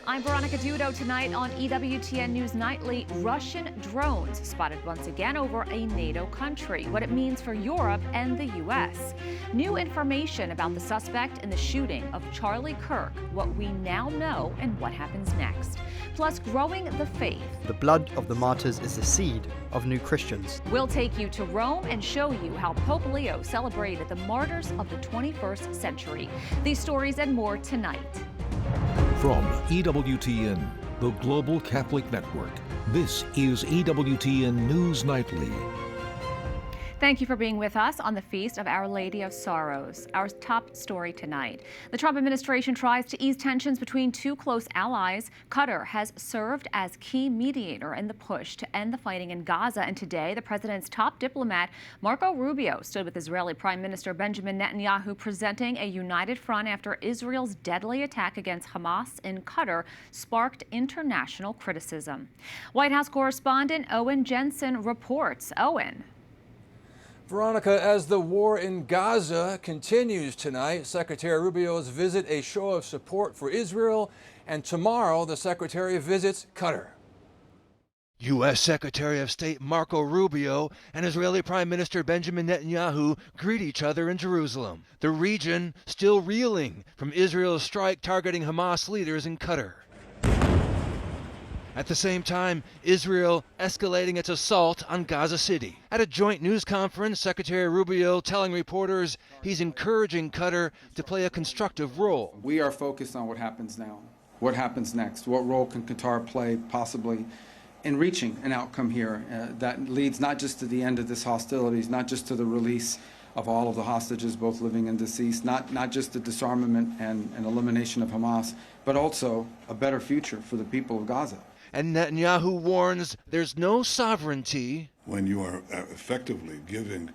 I'm Veronica Dudo. Tonight on EWTN News Nightly, Russian drones spotted once again over a NATO country, what it means for Europe and the U.S. New information about the suspect in the shooting of Charlie Kirk, what we now know and what happens next. Plus, growing the faith. The blood of the martyrs is the seed of new Christians. We'll take you to Rome and show you how Pope Leo celebrated the martyrs of the 21st century. These stories and more tonight. From EWTN, the Global Catholic Network, this is EWTN News Nightly. Thank you for being with us on the Feast of Our Lady of Sorrows. Our top story tonight. The Trump administration tries to ease tensions between two close allies. Qatar has served as key mediator in the push to end the fighting in Gaza. And today, the president's top diplomat, Marco Rubio, stood with Israeli Prime Minister Benjamin Netanyahu, presenting a united front after Israel's deadly attack against Hamas in Qatar sparked international criticism. White House correspondent Owen Jensen reports. Owen. Veronica, as the war in Gaza continues tonight, Secretary Rubio's visit a show of support for Israel, and tomorrow the Secretary visits Qatar. U.S. Secretary of State Marco Rubio and Israeli Prime Minister Benjamin Netanyahu greet each other in Jerusalem. The region still reeling from Israel's strike targeting Hamas leaders in Qatar. At the same time, Israel escalating its assault on Gaza City. At a joint news conference, Secretary Rubio telling reporters he's encouraging Qatar to play a constructive role. We are focused on what happens now. What happens next? What role can Qatar play possibly in reaching an outcome here that leads not just to the end of this hostilities, not just to the release of all of the hostages, both living and deceased, not just the disarmament and elimination of Hamas, but also a better future for the people of Gaza. And Netanyahu warns there's no sovereignty. When you are effectively giving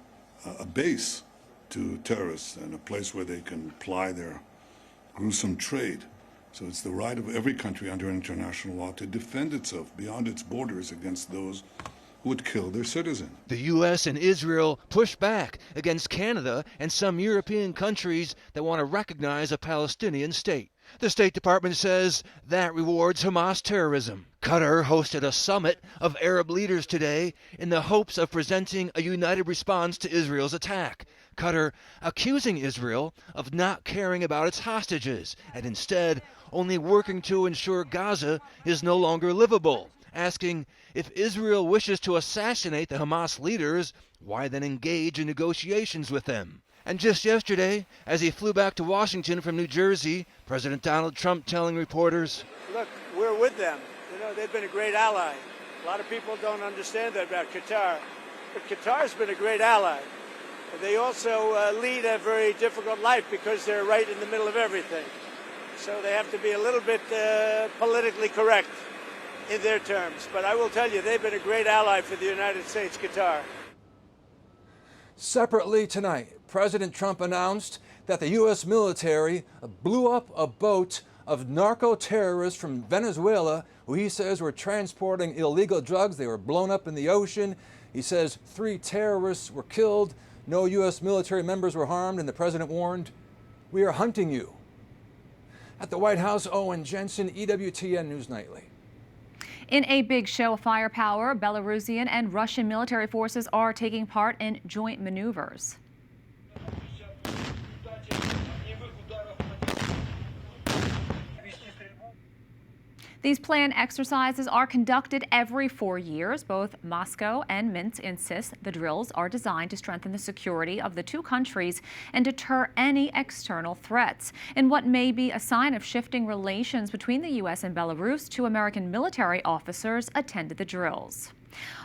a base to terrorists and a place where they can ply their gruesome trade. So it's the right of every country under international law to defend itself beyond its borders against those who would kill their citizens. The U.S. and Israel push back against Canada and some European countries that want to recognize a Palestinian state. The State Department says that rewards Hamas terrorism. Qatar hosted a summit of Arab leaders today in the hopes of presenting a united response to Israel's attack. Qatar accusing Israel of not caring about its hostages and instead only working to ensure Gaza is no longer livable, asking if Israel wishes to assassinate the Hamas leaders, why then engage in negotiations with them? And just yesterday, as he flew back to Washington from New Jersey, President Donald Trump telling reporters, "Look, we're with them. You know, they've been a great ally. A lot of people don't understand that about Qatar, but Qatar's been a great ally. They also lead a very difficult life because they're right in the middle of everything. So they have to be a little bit politically correct in their terms. But I will tell you, they've been a great ally for the United States, Qatar." Separately tonight, President Trump announced that the U.S. military blew up a boat of narco-terrorists from Venezuela who he says were transporting illegal drugs. They were blown up in the ocean. He says 3 terrorists were killed. No U.S. military members were harmed, and the president warned, "We are hunting you." At the White House, Owen Jensen, EWTN News Nightly. In a big show of firepower, Belarusian and Russian military forces are taking part in joint maneuvers. These planned exercises are conducted every 4 years. Both Moscow and Minsk insist the drills are designed to strengthen the security of the two countries and deter any external threats. In what may be a sign of shifting relations between the U.S. and Belarus, 2 American military officers attended the drills.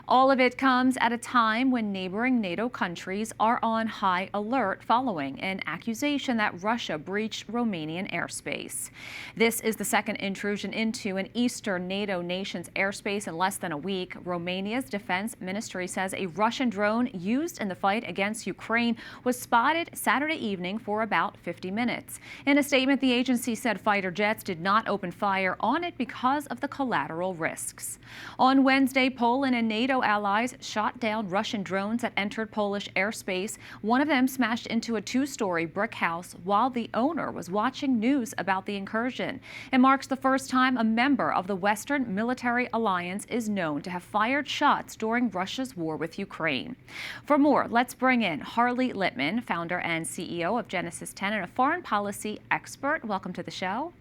All of it comes at a time when neighboring NATO countries are on high alert following an accusation that Russia breached Romanian airspace. This is the second intrusion into an eastern NATO nation's airspace in less than a week. Romania's defense ministry says a Russian drone used in the fight against Ukraine was spotted Saturday evening for about 50 minutes. In a statement, the agency said fighter jets did not open fire on it because of the collateral risks. On Wednesday, Poland and and NATO allies shot down Russian drones that entered Polish airspace. One of them smashed into a two-story brick house while the owner was watching news about the incursion. It marks the first time a member of the Western military alliance is known to have fired shots during Russia's war with Ukraine. For more, let's bring in Charlie Littman, founder and CEO of Genesis 10 and a foreign policy expert. Welcome to the show.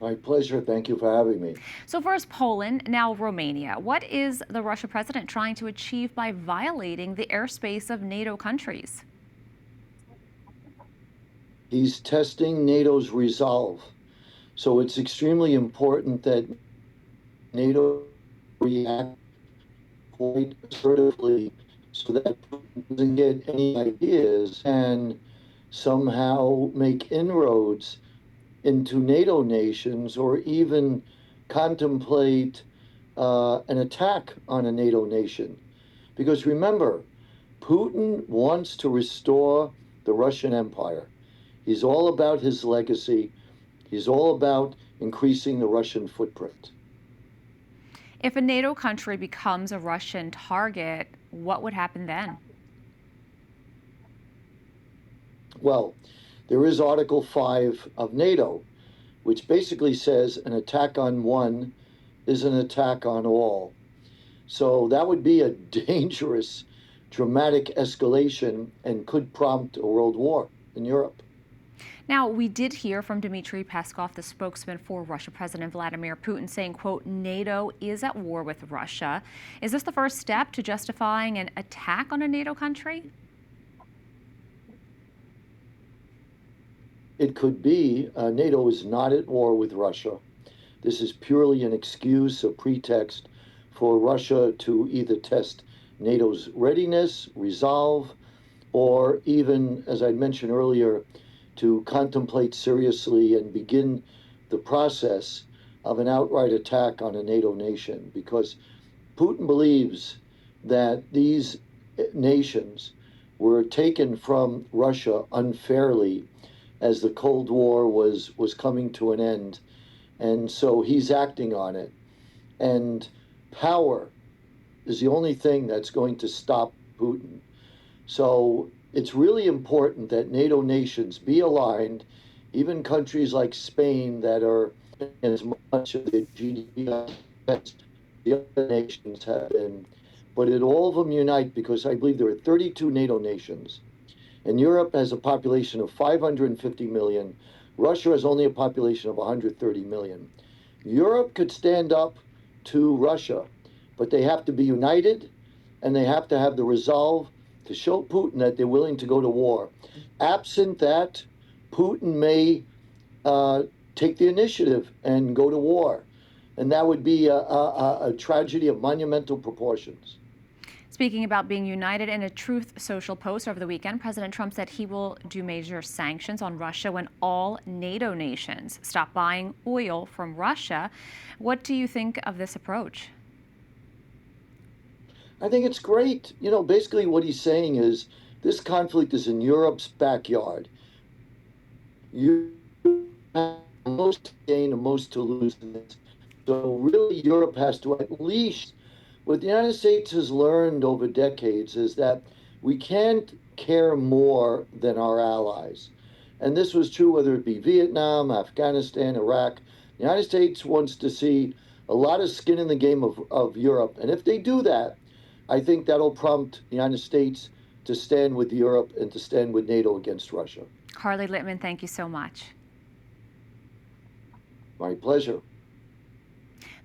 My pleasure. Thank you for having me. So first Poland, now Romania. What is the Russian president trying to achieve by violating the airspace of NATO countries? He's testing NATO's resolve. So it's extremely important that NATO react quite assertively so that Putin doesn't get any ideas and somehow make inroads into NATO nations or even contemplate an attack on a NATO nation. Because remember, Putin wants to restore the Russian Empire. He's all about his legacy. He's all about increasing the Russian footprint. If a NATO country becomes a Russian target, what would happen then? Well, there is Article 5 of NATO, which basically says an attack on one is an attack on all. So that would be a dangerous, dramatic escalation and could prompt a world war in Europe. Now, we did hear from Dmitry Peskov, the spokesman for Russia President Vladimir Putin, saying, quote, NATO is at war with Russia. Is this the first step to justifying an attack on a NATO country? It could be. NATO is not at war with Russia. This is purely an excuse, a pretext for Russia to either test NATO's readiness, resolve, or even, as I mentioned earlier, to contemplate seriously and begin the process of an outright attack on a NATO nation. Because Putin believes that these nations were taken from Russia unfairly as the Cold War was coming to an end. And so he's acting on it. And power is the only thing that's going to stop Putin. So it's really important that NATO nations be aligned, even countries like Spain that are as much of the GDP as the other nations have been. But it all of them unite, because I believe there are 32 NATO nations. And Europe has a population of 550 million. Russia has only a population of 130 million. Europe could stand up to Russia, but they have to be united, and they have to have the resolve to show Putin that they're willing to go to war. Absent that, Putin may take the initiative and go to war. And that would be a tragedy of monumental proportions. Speaking about being united, in a Truth Social post over the weekend, President Trump said he will do major sanctions on Russia when all NATO nations stop buying oil from Russia. What do you think of this approach? I think it's great. You know, basically what he's saying is this conflict is in Europe's backyard. You have the most to gain and most to lose in this. So really Europe has to at least, what the United States has learned over decades is that we can't care more than our allies. And this was true whether it be Vietnam, Afghanistan, Iraq. The United States wants to see a lot of skin in the game of Europe. And if they do that, I think that'll prompt the United States to stand with Europe and to stand with NATO against Russia. Charlie Littman, thank you so much. My pleasure.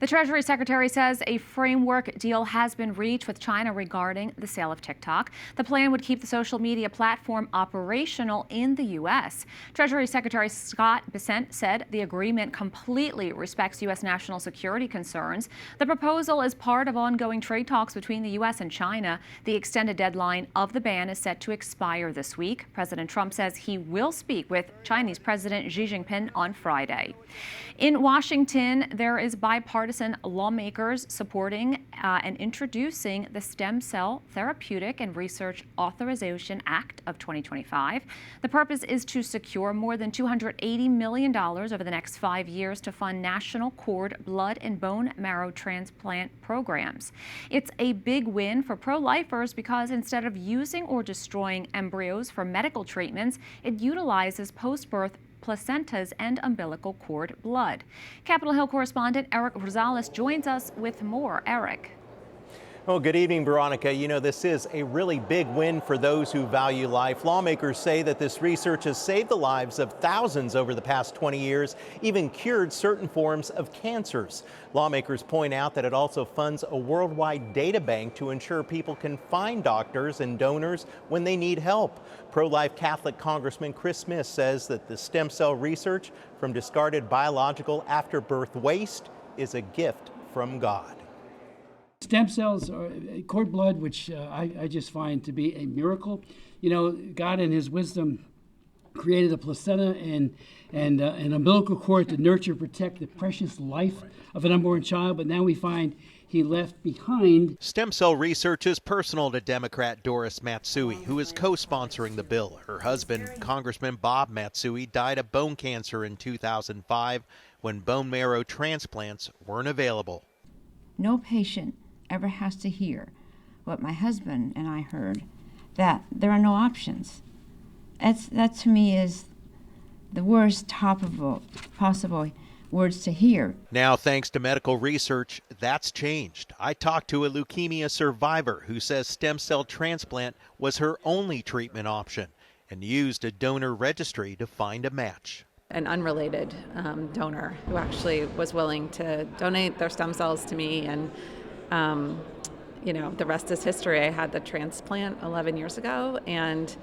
The Treasury Secretary says a framework deal has been reached with China regarding the sale of TikTok. The plan would keep the social media platform operational in the U.S. Treasury Secretary Scott Bessent said the agreement completely respects U.S. national security concerns. The proposal is part of ongoing trade talks between the U.S. and China. The extended deadline of the ban is set to expire this week. President Trump says he will speak with Chinese President Xi Jinping on Friday. In Washington, there is bipartisan bipartisan lawmakers supporting and introducing the Stem Cell Therapeutic and Research Authorization Act of 2025. The purpose is to secure more than $280 million over the next 5 years to fund national cord, blood, and bone marrow transplant programs. It's a big win for pro-lifers because instead of using or destroying embryos for medical treatments, it utilizes post-birth placentas and umbilical cord blood. Capitol Hill correspondent Eric Rosales joins us with more. Eric. Well, good evening, Veronica. You know, this is a really big win for those who value life. Lawmakers say that this research has saved the lives of thousands over the past 20 years, even cured certain forms of cancers. Lawmakers point out that it also funds a worldwide data bank to ensure people can find doctors and donors when they need help. Pro-life Catholic Congressman Chris Smith says that the stem cell research from discarded biological afterbirth waste is a gift from God. Stem cells or cord blood, which I just find to be a miracle. You know, God in his wisdom created a placenta and an umbilical cord to nurture and protect the precious life of an unborn child, but now we find he left behind. Stem cell research is personal to Democrat Doris Matsui, who is co-sponsoring the bill. Her husband, Congressman Bob Matsui, died of bone cancer in 2005 when bone marrow transplants weren't available. No patient ever has to hear what my husband and I heard, that there are no options. That to me is the worst possible words to hear. Now, thanks to medical research, that's changed. I talked to a leukemia survivor who says stem cell transplant was her only treatment option and used a donor registry to find a match. An unrelated donor who actually was willing to donate their stem cells to me, and you know, the rest is history. I had the transplant 11 years ago, and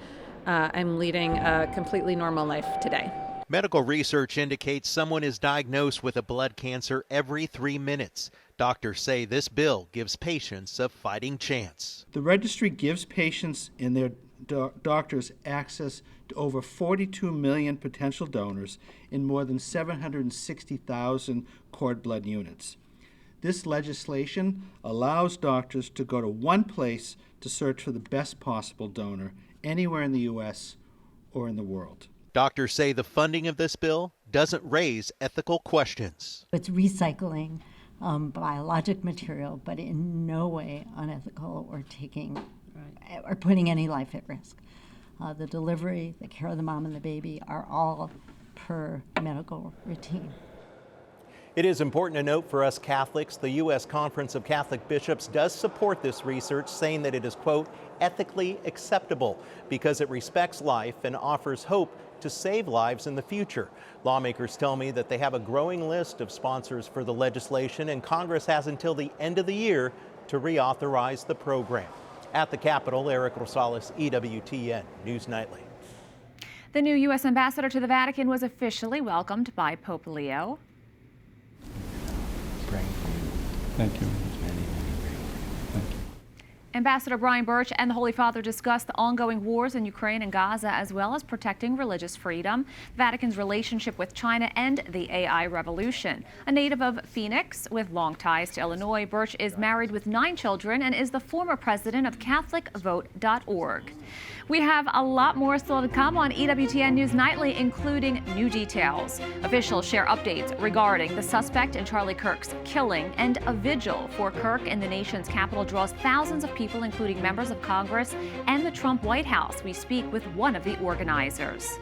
I'm leading a completely normal life today. Medical research indicates someone is diagnosed with a blood cancer every 3 minutes. Doctors say this bill gives patients a fighting chance. The registry gives patients and their doctors access to over 42 million potential donors in more than 760,000 cord blood units. This legislation allows doctors to go to one place to search for the best possible donor anywhere in the U.S. or in the world. Doctors say the funding of this bill doesn't raise ethical questions. It's recycling biologic material, but in no way unethical or or putting any life at risk. The delivery, the care of the mom and the baby are all per medical routine. It is important to note for us Catholics, the U.S. Conference of Catholic Bishops does support this research, saying that it is, quote, ethically acceptable because it respects life and offers hope to save lives in the future. Lawmakers tell me that they have a growing list of sponsors for the legislation, and Congress has until the end of the year to reauthorize the program. At the Capitol, Eric Rosales, EWTN News Nightly. The new U.S. ambassador to the Vatican was officially welcomed by Pope Leo. Thank you. Ambassador Brian Birch and the Holy Father discussed the ongoing wars in Ukraine and Gaza, as well as protecting religious freedom, the Vatican's relationship with China, and the AI revolution. A native of Phoenix with long ties to Illinois, Birch is married with 9 children and is the former president of CatholicVote.org. We have a lot more still to come on EWTN News Nightly, including new details. Officials share updates regarding the suspect in Charlie Kirk's killing, and a vigil for Kirk in the nation's capital draws thousands of people, including members of Congress and the Trump White House. We speak with one of the organizers.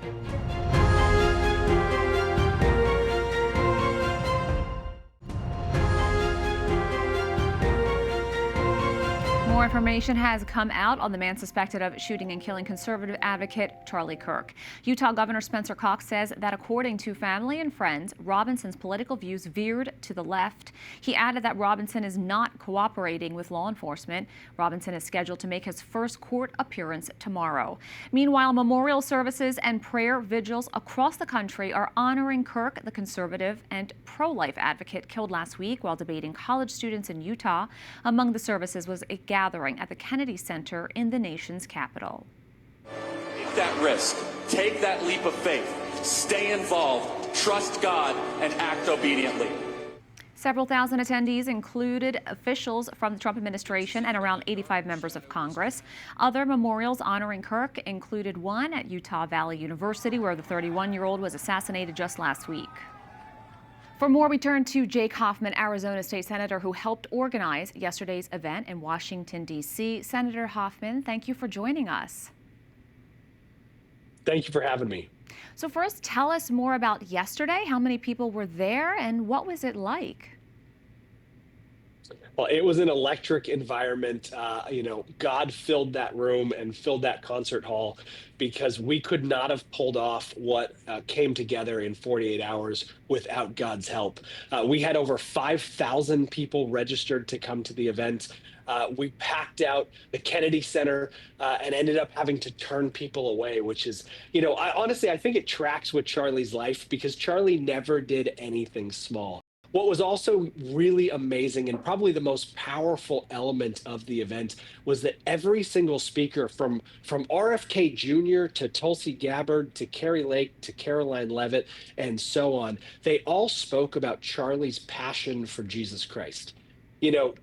More information has come out on the man suspected of shooting and killing conservative advocate Charlie Kirk. Utah Governor Spencer Cox says that according to family and friends, Robinson's political views veered to the left. He added that Robinson is not cooperating with law enforcement. Robinson is scheduled to make his first court appearance tomorrow. Meanwhile, memorial services and prayer vigils across the country are honoring Kirk, the conservative and pro-life advocate killed last week while debating college students in Utah. Among the services was a gathering at the Kennedy Center in the nation's capital. Take that risk. Take that leap of faith. Stay involved. Trust God and act obediently. Several thousand attendees included officials from the Trump administration and around 85 members of Congress. Other memorials honoring Kirk included one at Utah Valley University, where the 31-year-old was assassinated just last week. For more, we turn to Jake Hoffman, Arizona State Senator, who helped organize yesterday's event in Washington, D.C. Senator Hoffman, thank you for joining us. Thank you for having me. So first, tell us more about yesterday. How many people were there and what was it like? Well, it was an electric environment. God filled that room and filled that concert hall because we could not have pulled off what came together in 48 hours without God's help. We had over 5,000 people registered to come to the event. We packed out the Kennedy Center and ended up having to turn people away, which is, I think it tracks with Charlie's life because Charlie never did anything small. What was also really amazing and probably the most powerful element of the event was that every single speaker from RFK Jr. to Tulsi Gabbard to Carrie Lake to Caroline Leavitt and so on, they all spoke about Charlie's passion for Jesus Christ.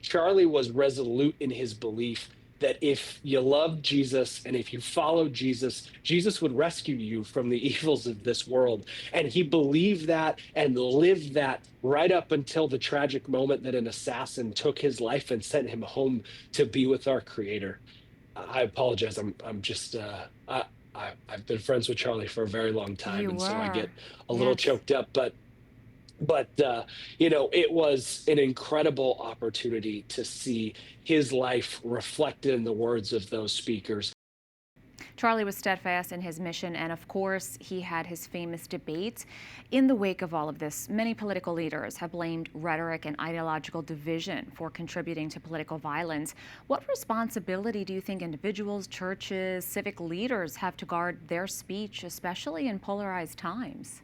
Charlie was resolute in his belief that if you loved Jesus and if you followed Jesus, Jesus would rescue you from the evils of this world. And he believed that and lived that right up until the tragic moment that an assassin took his life and sent him home to be with our Creator. I apologize. I'm just, I've been friends with Charlie for a very long time. So I get a little choked up, but it was an incredible opportunity to see his life reflected in the words of those speakers. Charlie was steadfast in his mission, and of course, he had his famous debates. In the wake of all of this, many political leaders have blamed rhetoric and ideological division for contributing to political violence. What responsibility do you think individuals, churches, civic leaders have to guard their speech, especially in polarized times?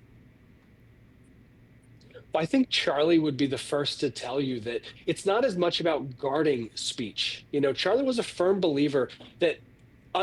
I think Charlie would be the first to tell you that it's not as much about guarding speech. Charlie was a firm believer that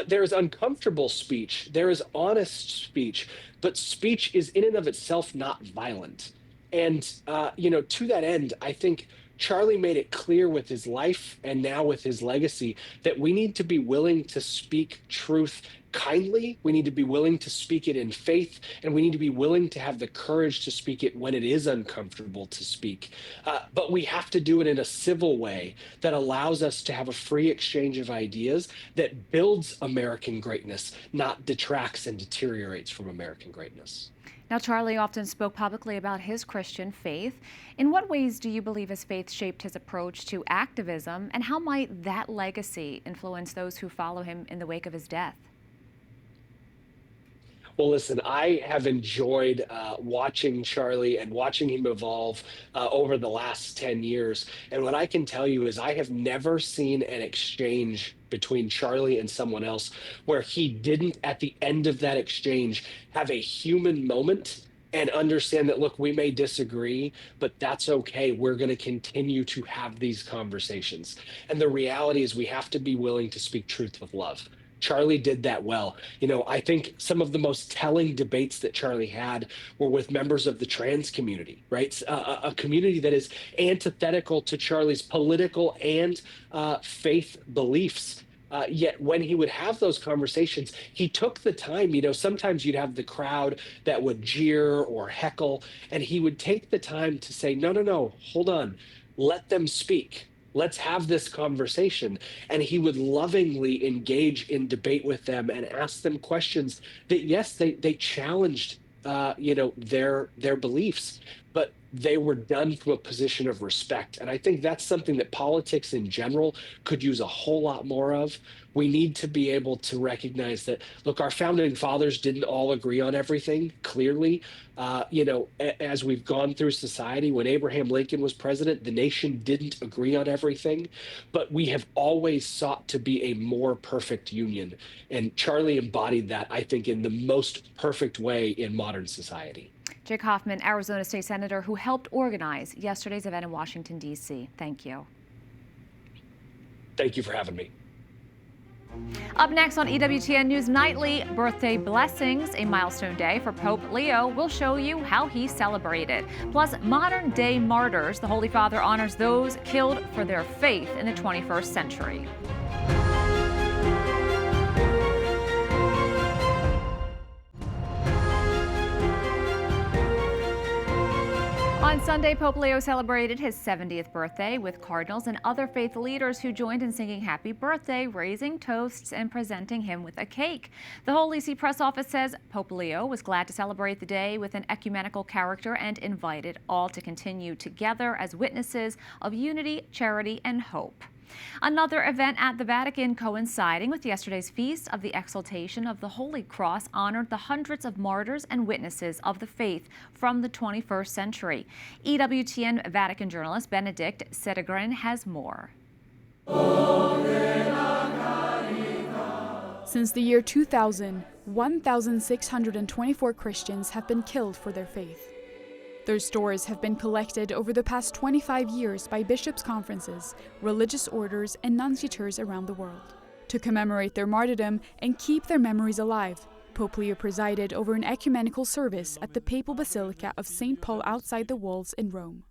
there is uncomfortable speech, there is honest speech, but speech is in and of itself not violent. And, to that end, I think Charlie made it clear with his life and now with his legacy that we need to be willing to speak truth kindly. We need to be willing to speak it in faith, and we need to be willing to have the courage to speak it when it is uncomfortable to speak. But we have to do it in a civil way that allows us to have a free exchange of ideas that builds American greatness, not detracts and deteriorates from American greatness. Now, Charlie often spoke publicly about his Christian faith. In what ways do you believe his faith shaped his approach to activism, and how might that legacy influence those who follow him in the wake of his death? Well, listen, I have enjoyed watching Charlie and watching him evolve over the last 10 years. And what I can tell you is I have never seen an exchange between Charlie and someone else where he didn't, at the end of that exchange, have a human moment and understand that, look, we may disagree, but that's okay. We're going to continue to have these conversations. And the reality is we have to be willing to speak truth with love. Charlie did that well. I think some of the most telling debates that Charlie had were with members of the trans community, right? A community that is antithetical to Charlie's political and faith beliefs. Yet when he would have those conversations, he took the time. Sometimes you'd have the crowd that would jeer or heckle, and he would take the time to say, no, hold on, let them speak. Let's have this conversation. And he would lovingly engage in debate with them and ask them questions that, yes, they challenged, their beliefs, but they were done from a position of respect. And I think that's something that politics in general could use a whole lot more of. We need to be able to recognize that, look, our founding fathers didn't all agree on everything, clearly. As we've gone through society, when Abraham Lincoln was president, the nation didn't agree on everything, but we have always sought to be a more perfect union. And Charlie embodied that, I think, in the most perfect way in modern society. Jake Hoffman, Arizona State Senator, who helped organize yesterday's event in Washington, D.C. Thank you. Thank you for having me. Up next on EWTN News Nightly, birthday blessings, a milestone day for Pope Leo. We'll show you how he celebrated. Plus, modern day martyrs. The Holy Father honors those killed for their faith in the 21st century. On Sunday, Pope Leo celebrated his 70th birthday with cardinals and other faith leaders who joined in singing happy birthday, raising toasts, and presenting him with a cake. The Holy See press office says Pope Leo was glad to celebrate the day with an ecumenical character and invited all to continue together as witnesses of unity, charity, and hope. Another event at the Vatican coinciding with yesterday's feast of the Exaltation of the Holy Cross honored the hundreds of martyrs and witnesses of the faith from the 21st century. EWTN Vatican journalist Benedict Sedegren has more. Since the year 2000, 1,624 Christians have been killed for their faith. Their stories have been collected over the past 25 years by bishops' conferences, religious orders, and nunciatures around the world. To commemorate their martyrdom and keep their memories alive, Pope Leo presided over an ecumenical service at the Papal Basilica of St. Paul outside the walls in Rome.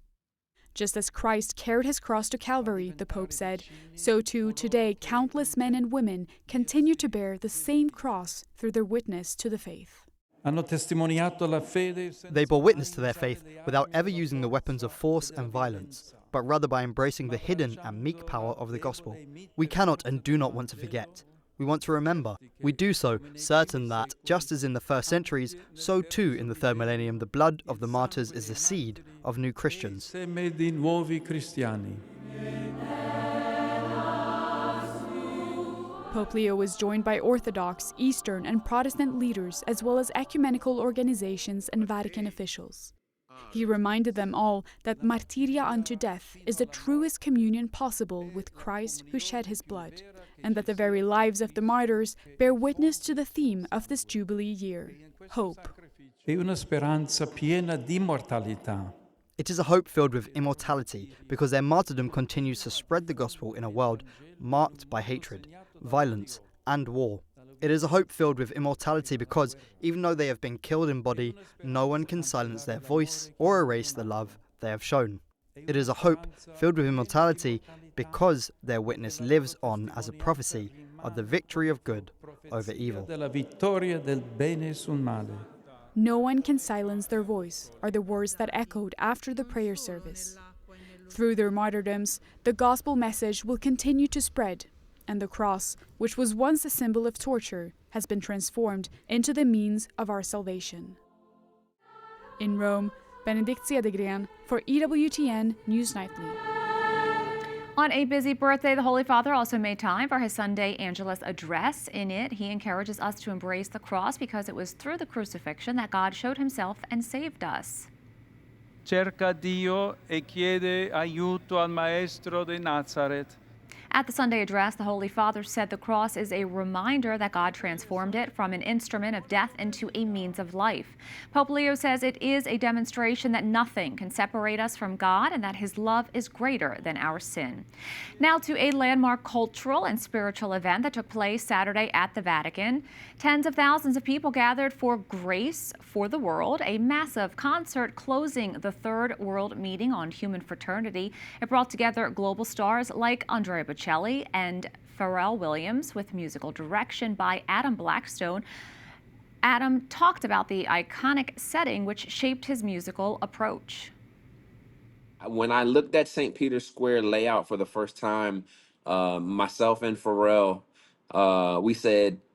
Just as Christ carried his cross to Calvary, the Pope said, so too today countless men and women continue to bear the same cross through their witness to the faith. They bore witness to their faith without ever using the weapons of force and violence, but rather by embracing the hidden and meek power of the gospel. We cannot and do not want to forget. We want to remember. We do so, certain that, just as in the first centuries, so too in the third millennium, the blood of the martyrs is the seed of new Christians. Pope Leo was joined by Orthodox, Eastern, and Protestant leaders, as well as ecumenical organizations and Vatican officials. He reminded them all that martyria unto death is the truest communion possible with Christ who shed his blood, and that the very lives of the martyrs bear witness to the theme of this Jubilee year, hope. It is a hope filled with immortality because their martyrdom continues to spread the gospel in a world marked by hatred, violence, and war. It is a hope filled with immortality because, even though they have been killed in body, no one can silence their voice or erase the love they have shown. It is a hope filled with immortality because their witness lives on as a prophecy of the victory of good over evil. No one can silence their voice, are the words that echoed after the prayer service. Through their martyrdoms, the gospel message will continue to spread, and the cross, which was once a symbol of torture, has been transformed into the means of our salvation. In Rome, Benedict Sedegren for EWTN News Nightly. On a busy birthday, the Holy Father also made time for his Sunday Angelus address. In it, he encourages us to embrace the cross because it was through the crucifixion that God showed himself and saved us. Cerca Dio e chiede aiuto al Maestro di Nazareth. At the Sunday address, the Holy Father said the cross is a reminder that God transformed it from an instrument of death into a means of life. Pope Leo says it is a demonstration that nothing can separate us from God and that his love is greater than our sin. Now to a landmark cultural and spiritual event that took place Saturday at the Vatican. Tens of thousands of people gathered for Grace for the World, a massive concert closing the Third World Meeting on Human Fraternity. It brought together global stars like Andrea Bocelli and Pharrell Williams with musical direction by Adam Blackstone. Adam talked about the iconic setting which shaped his musical approach. When I looked at St. Peter's Square layout for the first time, myself and Pharrell,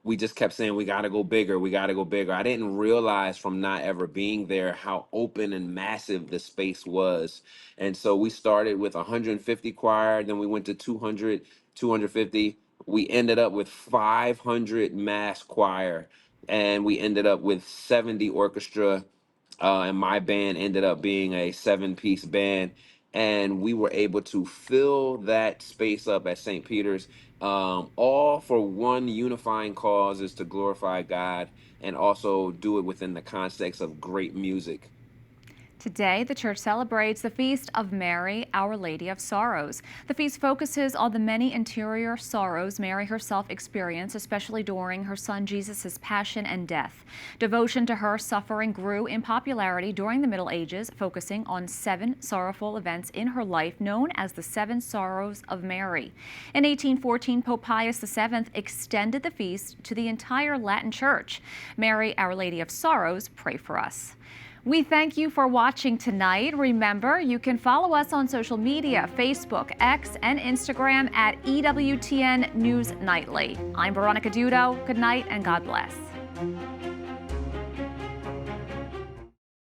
we just kept saying, we got to go bigger, we got to go bigger. I didn't realize from not ever being there how open and massive the space was. And so we started with 150 choir, then we went to 200, 250. We ended up with 500 mass choir, and we ended up with 70 orchestra. And my band ended up being a 7-piece band. And we were able to fill that space up at St. Peter's, all for one unifying cause, is to glorify God and also do it within the context of great music. Today, the church celebrates the feast of Mary, Our Lady of Sorrows. The feast focuses on the many interior sorrows Mary herself experienced, especially during her son Jesus' passion and death. Devotion to her suffering grew in popularity during the Middle Ages, focusing on 7 sorrowful events in her life known as the 7 Sorrows of Mary. In 1814, Pope Pius VII extended the feast to the entire Latin Church. Mary, Our Lady of Sorrows, pray for us. We thank you for watching tonight. Remember, you can follow us on social media, Facebook, X, and Instagram at EWTN News Nightly. I'm Veronica Dudo. Good night and God bless.